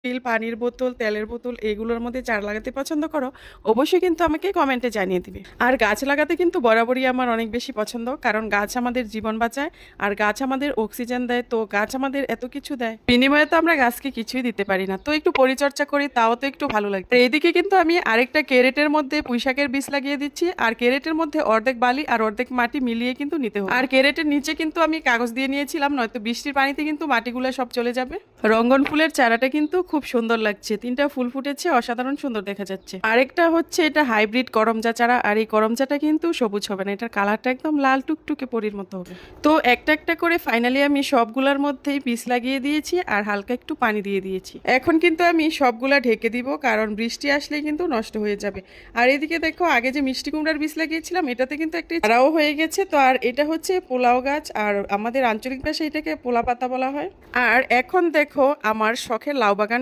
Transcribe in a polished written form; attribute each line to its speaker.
Speaker 1: Still, পানির বোতল, তেলের বোতল এগুলোর মধ্যে চারা লাগাতে পছন্দ করো, অবশ্যই কিন্তু আমাকে কমেন্টে জানিয়ে দিবে। আর গাছ লাগাতে কিন্তু বরাবরই আমার অনেক বেশি পছন্দ, কারণ গাছ আমাদের জীবন বাঁচায় আর গাছ আমাদের অক্সিজেন দেয়। তো গাছ আমাদের এত কিছু দেয়, বিনিময়ে তো আমরা গাছকে কিছুই দিতে পারি না। তো একটু পরিচর্যা করি, তাও তো একটু ভালো লাগে। আর এইদিকে কিন্তু আমি আরেকটা ক্যারেটের মধ্যে পুঁইশাকের বীজ লাগিয়ে দিচ্ছি, আর ক্যারেটের মধ্যে অর্ধেক বালি আর অর্ধেক মাটি মিলিয়ে কিন্তু নিতে হবে। আর ক্যারেটের নিচে কিন্তু আমি কাগজ দিয়ে নিয়েছিলাম, নয়তো বৃষ্টির পানিতে কিন্তু মাটিগুলো সব চলে যাবে। রঙ্গন ফুলের চারাটা কিন্তু খুব সুন্দর লাগছে, 3টা ফুল ফুটেছে, অসাধারণ সুন্দর দেখা যাচ্ছে। আরেকটা হচ্ছে এটা হাইব্রিড করমচা চারা, আর এই করমচাটা কিন্তু সবুজ হবে না, এটার কালারটা একদম লাল টুকটুকে পরির মতো হবে। তো একটা একটা করে ফাইনালি আমি সবগুলার মধ্যেই বীজ লাগিয়ে দিয়েছি আর হালকা একটু পানি দিয়ে দিয়েছি। এখন কিন্তু আমি সবগুলা ঢেকে দিব, কারণ বৃষ্টি আসলে কিন্তু নষ্ট হয়ে যাবে। আর এদিকে দেখো, আগে যে মিষ্টি কুমড়ার বীজ লাগিয়েছিলাম এটাতে কিন্তু একটা চারাও হয়ে গেছে। তো আর এটা হচ্ছে পোলাও গাছ, আর আমাদের আঞ্চলিক ভাষায় এটাকে পোলা পাতা বলা হয়। আর এখন দেখো আমার শখের লাউ বাগান